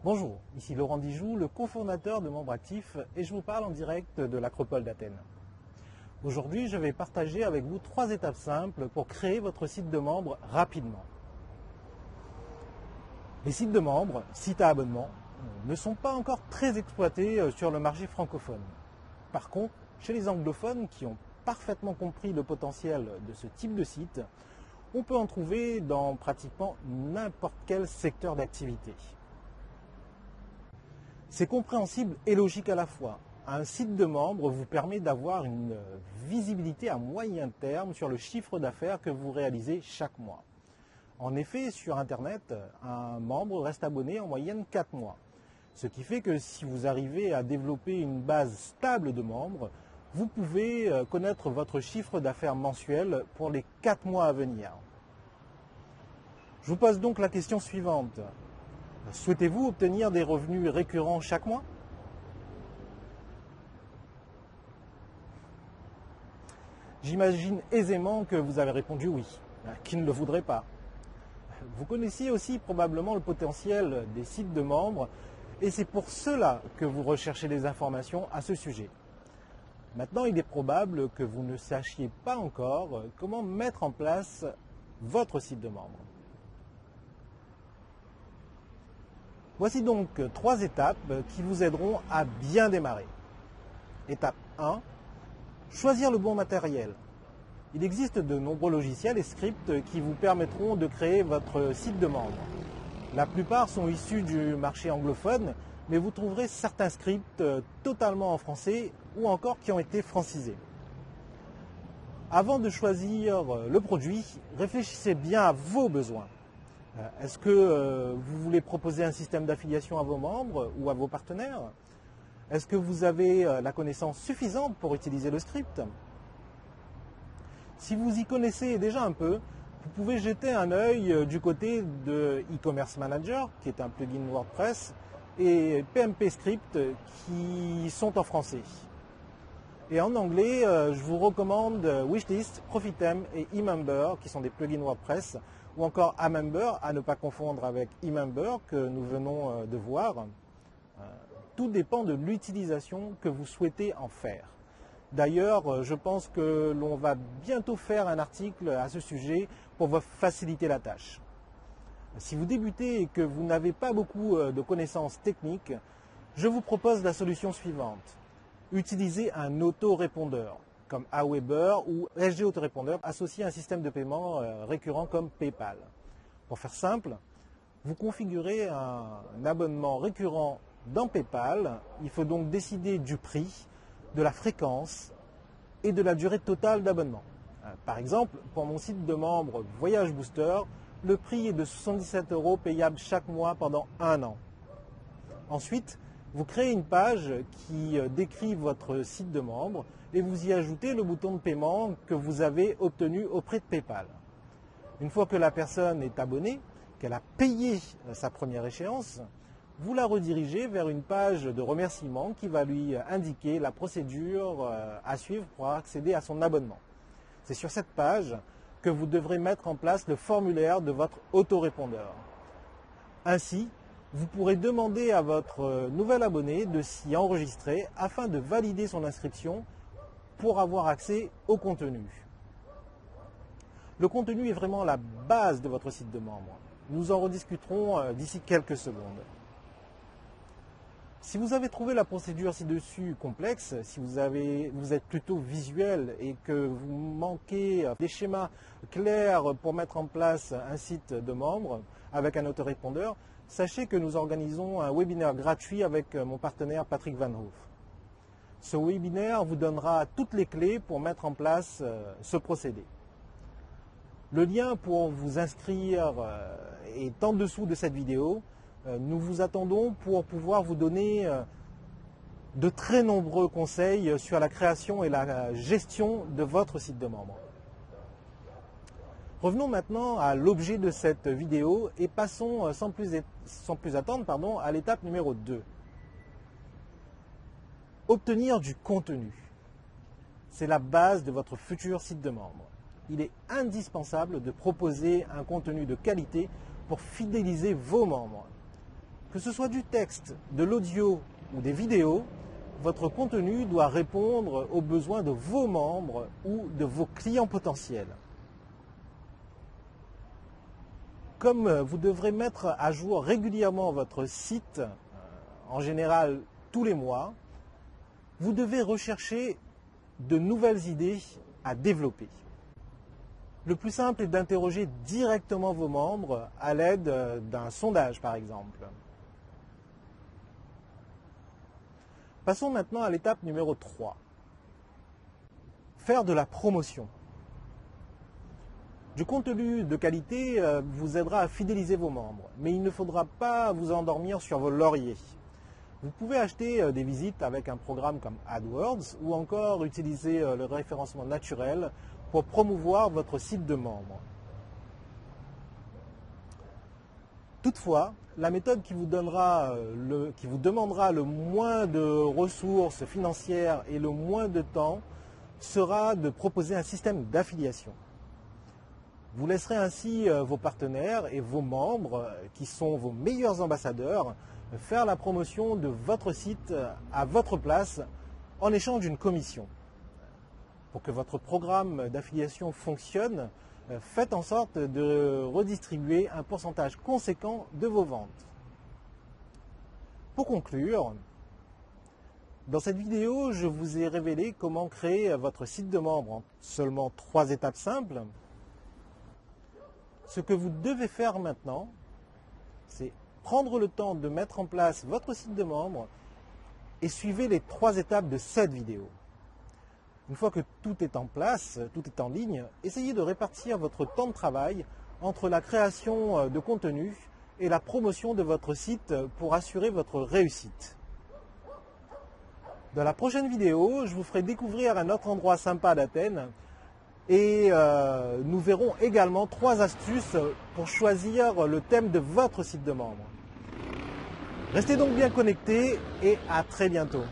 Bonjour, ici Laurent Dijoux, le cofondateur de Membre Actif et je vous parle en direct de l'Acropole d'Athènes. Aujourd'hui, je vais partager avec vous 3 étapes simples pour créer votre site de membre rapidement. Les sites de membres, sites à abonnement, ne sont pas encore très exploités sur le marché francophone. Par contre, chez les anglophones qui ont parfaitement compris le potentiel de ce type de site, on peut en trouver dans pratiquement n'importe quel secteur d'activité. C'est compréhensible et logique à la fois. Un site de membre vous permet d'avoir une visibilité à moyen terme sur le chiffre d'affaires que vous réalisez chaque mois. En effet, sur Internet, un membre reste abonné en moyenne 4 mois. Ce qui fait que si vous arrivez à développer une base stable de membres, vous pouvez connaître votre chiffre d'affaires mensuel pour les 4 mois à venir. Je vous pose donc la question suivante. Souhaitez-vous obtenir des revenus récurrents chaque mois? J'imagine aisément que vous avez répondu oui. Qui ne le voudrait pas? Vous connaissiez aussi probablement le potentiel des sites de membres et c'est pour cela que vous recherchez des informations à ce sujet. Maintenant, il est probable que vous ne sachiez pas encore comment mettre en place votre site de membre. Voici donc 3 étapes qui vous aideront à bien démarrer. Étape 1, choisir le bon matériel. Il existe de nombreux logiciels et scripts qui vous permettront de créer votre site de membre. La plupart sont issus du marché anglophone, mais vous trouverez certains scripts totalement en français ou encore qui ont été francisés. Avant de choisir le produit, réfléchissez bien à vos besoins. Est-ce que vous voulez proposer un système d'affiliation à vos membres ou à vos partenaires? Est-ce que vous avez la connaissance suffisante pour utiliser le script? Si vous y connaissez déjà un peu, vous pouvez jeter un œil du côté de e-commerce manager, qui est un plugin WordPress, et PMP Script, qui sont en français. Et en anglais, je vous recommande Wishlist, Profitem et eMember, qui sont des plugins WordPress, ou encore Amember, à ne pas confondre avec eMember que nous venons de voir. Tout dépend de l'utilisation que vous souhaitez en faire. D'ailleurs, je pense que l'on va bientôt faire un article à ce sujet pour vous faciliter la tâche. Si vous débutez et que vous n'avez pas beaucoup de connaissances techniques, je vous propose la solution suivante. Utilisez un autorépondeur comme Aweber ou SG Autorépondeur associé à un système de paiement récurrent comme PayPal. Pour faire simple, vous configurez un abonnement récurrent dans PayPal. Il faut donc décider du prix, de la fréquence et de la durée totale d'abonnement. Par exemple, pour mon site de membre Voyage Booster, le prix est de 77 € payable chaque mois pendant 1 an. Ensuite, vous créez une page qui décrit votre site de membre et vous y ajoutez le bouton de paiement que vous avez obtenu auprès de PayPal. Une fois que la personne est abonnée, qu'elle a payé sa première échéance, vous la redirigez vers une page de remerciement qui va lui indiquer la procédure à suivre pour accéder à son abonnement. C'est sur cette page que vous devrez mettre en place le formulaire de votre autorépondeur. Ainsi, vous pourrez demander à votre nouvel abonné de s'y enregistrer afin de valider son inscription pour avoir accès au contenu. Le contenu est vraiment la base de votre site de membre. Nous en rediscuterons d'ici quelques secondes. Si vous avez trouvé la procédure ci-dessus complexe, si vous êtes plutôt visuel et que vous manquez des schémas clairs pour mettre en place un site de membre avec un autorépondeur, sachez que nous organisons un webinaire gratuit avec mon partenaire Patrick Van Hoof. Ce webinaire vous donnera toutes les clés pour mettre en place ce procédé. Le lien pour vous inscrire est en dessous de cette vidéo. Nous vous attendons pour pouvoir vous donner de très nombreux conseils sur la création et la gestion de votre site de membre. Revenons maintenant à l'objet de cette vidéo et passons sans plus attendre à l'étape numéro 2. Obtenir du contenu. C'est la base de votre futur site de membre. Il est indispensable de proposer un contenu de qualité pour fidéliser vos membres. Que ce soit du texte, de l'audio ou des vidéos, votre contenu doit répondre aux besoins de vos membres ou de vos clients potentiels. Comme vous devrez mettre à jour régulièrement votre site, en général tous les mois, vous devez rechercher de nouvelles idées à développer. Le plus simple est d'interroger directement vos membres à l'aide d'un sondage par exemple. Passons maintenant à l'étape numéro 3. Faire de la promotion. Du contenu de qualité vous aidera à fidéliser vos membres, mais il ne faudra pas vous endormir sur vos lauriers. Vous pouvez acheter des visites avec un programme comme AdWords ou encore utiliser le référencement naturel pour promouvoir votre site de membres. Toutefois, la méthode qui vous demandera le moins de ressources financières et le moins de temps sera de proposer un système d'affiliation. Vous laisserez ainsi vos partenaires et vos membres, qui sont vos meilleurs ambassadeurs, faire la promotion de votre site à votre place en échange d'une commission. Pour que votre programme d'affiliation fonctionne, faites en sorte de redistribuer un pourcentage conséquent de vos ventes. Pour conclure, dans cette vidéo, je vous ai révélé comment créer votre site de membre en seulement 3 étapes simples. Ce que vous devez faire maintenant, c'est prendre le temps de mettre en place votre site de membre et suivez les 3 étapes de cette vidéo. Une fois que tout est en place, tout est en ligne, essayez de répartir votre temps de travail entre la création de contenu et la promotion de votre site pour assurer votre réussite. Dans la prochaine vidéo, je vous ferai découvrir un autre endroit sympa d'Athènes et nous verrons également 3 astuces pour choisir le thème de votre site de membre. Restez donc bien connectés et à très bientôt.